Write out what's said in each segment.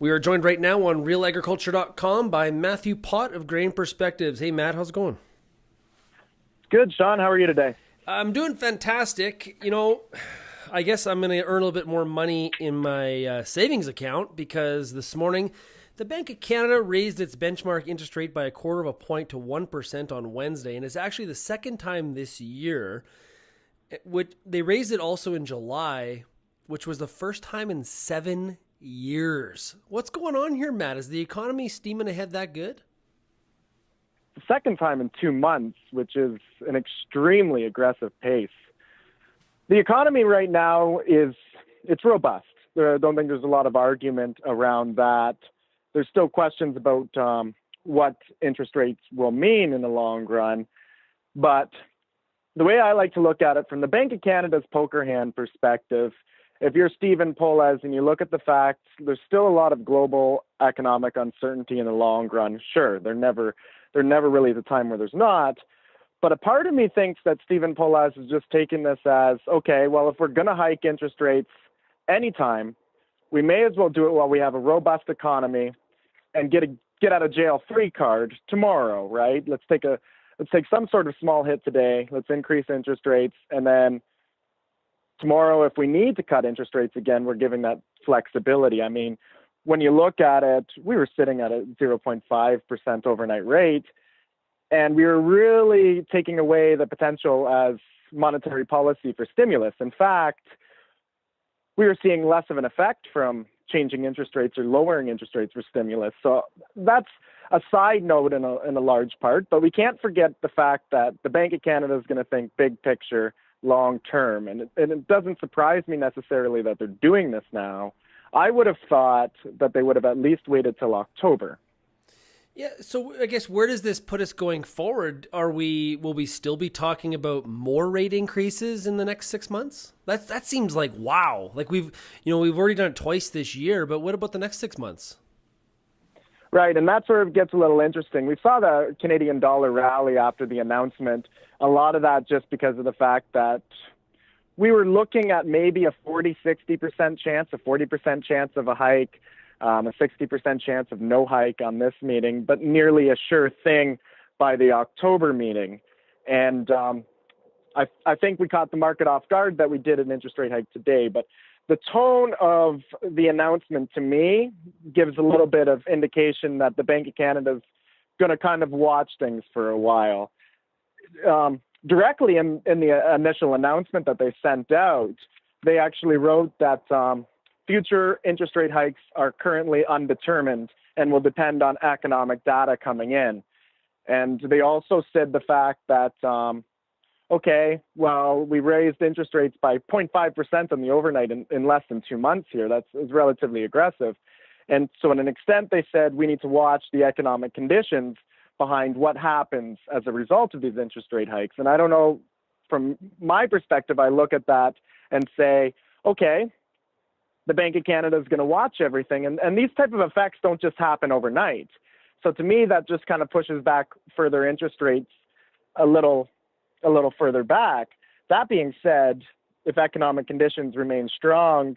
We are joined right now on RealAgriculture.com by Matthew Pott of Grain Perspectives. Hey, Matt, how's it going? Good, Shaun. How are you today? I'm doing fantastic. I guess I'm going to earn a little bit more money in my savings account because this morning the Bank of Canada raised its benchmark interest rate by 1/4 point to 1% on Wednesday, and it's actually the second time this year. They raised it also in July, which was the first time in 7 years. What's going on here, Matt? Is the economy steaming ahead that good? The second time in 2 months, which is an extremely aggressive pace. The economy right now it's robust. I don't think there's a lot of argument around that. There's still questions about what interest rates will mean in the long run. But the way I like to look at it from the Bank of Canada's poker hand perspective, if you're Stephen Poles and you look at the facts, there's still a lot of global economic uncertainty in the long run. Sure, they're never really the time where there's not. But a part of me thinks that Stephen Poles is just taking this as, okay, well, if we're going to hike interest rates anytime, we may as well do it while we have a robust economy and get out of jail free card tomorrow, right? Let's take some sort of small hit today. Let's increase interest rates, and then tomorrow, if we need to cut interest rates again, we're giving that flexibility. I mean, when you look at it, we were sitting at a 0.5% overnight rate, and we were really taking away the potential as monetary policy for stimulus. In fact, we were seeing less of an effect from changing interest rates or lowering interest rates for stimulus. So that's a side note in a large part, but we can't forget the fact that the Bank of Canada is going to think big picture, long term. And it doesn't surprise me necessarily that they're doing this now. I would have thought that they would have at least waited till October. Yeah, so I guess where does this put us going forward? Will we still be talking about more rate increases in the next 6 months? That seems like wow. Like we've already done it twice this year, but what about the next 6 months? Right, and that sort of gets a little interesting. We saw the Canadian dollar rally after the announcement. A lot of that just because of the fact that we were looking at maybe a 40-60% chance, a 40% chance of a hike, a 60% chance of no hike on this meeting, but nearly a sure thing by the October meeting. And I think we caught the market off guard that we did an interest rate hike today, but the tone of the announcement to me gives a little bit of indication that the Bank of Canada is going to kind of watch things for a while. Directly in the initial announcement that they sent out, they actually wrote that future interest rate hikes are currently undetermined and will depend on economic data coming in. And they also said the fact that, we raised interest rates by 0.5% on the overnight in less than 2 months here. That's relatively aggressive. And so in an extent, they said we need to watch the economic conditions behind what happens as a result of these interest rate hikes. And I don't know, from my perspective, I look at that and say, okay, the Bank of Canada is going to watch everything. And these type of effects don't just happen overnight. So to me, that just kind of pushes back further interest rates a little further back. That being said, if economic conditions remain strong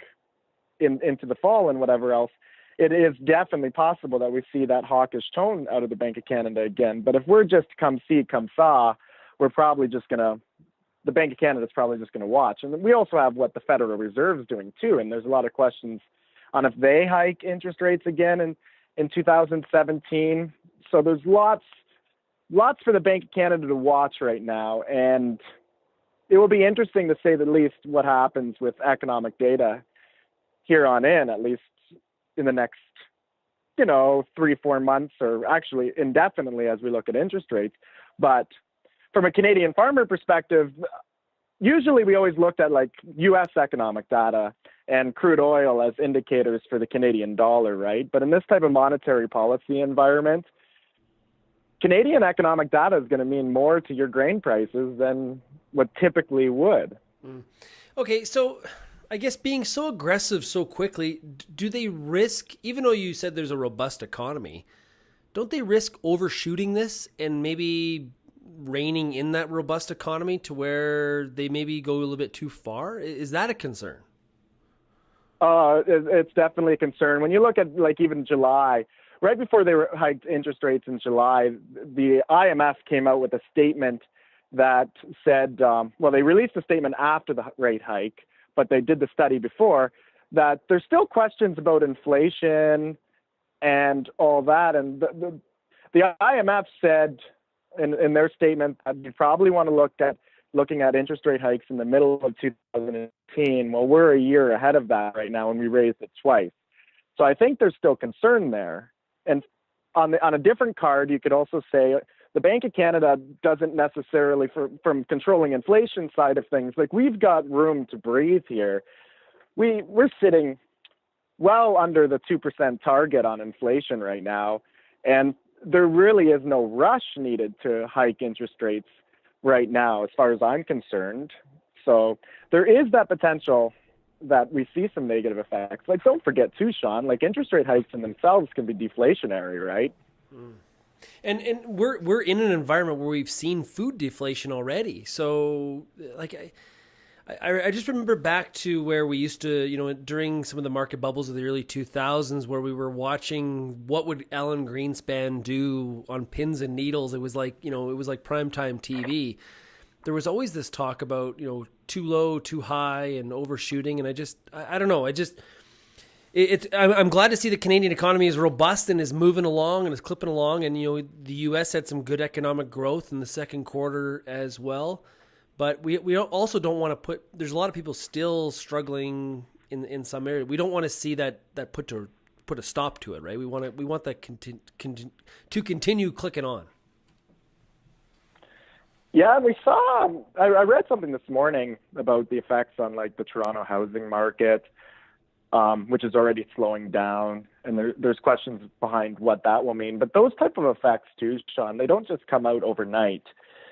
into the fall and whatever else, it is definitely possible that we see that hawkish tone out of the Bank of Canada again. But if we're just come see, come saw, the Bank of Canada is probably just going to watch. And we also have what the Federal Reserve is doing too. And there's a lot of questions on if they hike interest rates again in 2017. So there's lots for the Bank of Canada to watch right now. And it will be interesting to say the least what happens with economic data here on in, at least in the next, 3-4 months, or actually indefinitely as we look at interest rates. But from a Canadian farmer perspective, usually we always looked at like U.S. economic data and crude oil as indicators for the Canadian dollar, right? But in this type of monetary policy environment, Canadian economic data is going to mean more to your grain prices than what typically would. Okay, so I guess being so aggressive so quickly, do they risk, even though you said there's a robust economy, don't they risk overshooting this and maybe reining in that robust economy to where they maybe go a little bit too far? Is that a concern? It's definitely a concern. When you look at like even July, right before they hiked interest rates in July, the IMF came out with a statement that said, they released a statement after the rate hike, but they did the study before, that there's still questions about inflation and all that. And the IMF said in their statement that you probably want to looking at interest rate hikes in the middle of 2018. Well, we're a year ahead of that right now, and we raised it twice. So I think there's still concern there. And on a different card, you could also say the Bank of Canada doesn't necessarily, from controlling inflation side of things, like we've got room to breathe here. We're sitting well under the 2% target on inflation right now, and there really is no rush needed to hike interest rates right now, as far as I'm concerned. So there is that potential that we see some negative effects. Like, don't forget too, Shaun, like interest rate hikes in themselves can be deflationary, right? Mm. And we're in an environment where we've seen food deflation already. So like I just remember back to where we used to, during some of the market bubbles of the early 2000s, where we were watching what would Alan Greenspan do on pins and needles. It was like, it was like primetime TV. There was always this talk about, too low, too high, and overshooting. And I don't know. I'm glad to see the Canadian economy is robust and is moving along and is clipping along. And, the U.S. had some good economic growth in the second quarter as well. But we also don't want to there's a lot of people still struggling in some areas. We don't want to see that put a stop to it, right? We want that to continue clicking on. Yeah, we saw, I read something this morning about the effects on like the Toronto housing market, which is already slowing down. And there's questions behind what that will mean. But those type of effects too, Shaun, they don't just come out overnight.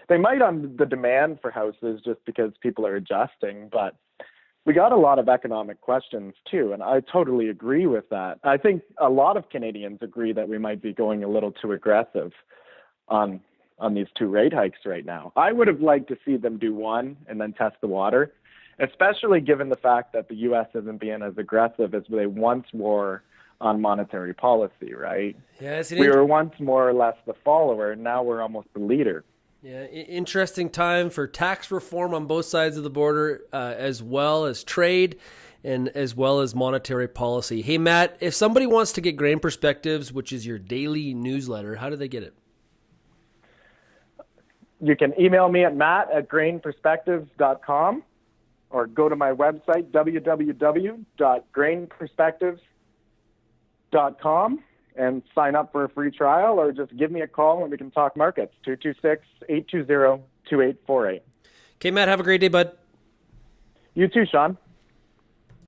They might on the demand for houses just because people are adjusting, but we got a lot of economic questions too. And I totally agree with that. I think a lot of Canadians agree that we might be going a little too aggressive on these two rate hikes right now. I would have liked to see them do one and then test the water, especially given the fact that the U.S. isn't being as aggressive as they once were on monetary policy, right? Yeah, we were once more or less the follower, and now we're almost the leader. Yeah, interesting time for tax reform on both sides of the border, as well as trade and as well as monetary policy. Hey, Matt, if somebody wants to get Grain Perspectives, which is your daily newsletter, how do they get it? You can email me at matt@grainperspectives.com or go to my website, www.grainperspectives.com, and sign up for a free trial, or just give me a call and we can talk markets, 226-820-2848. Okay, Matt, have a great day, bud. You too, Shaun.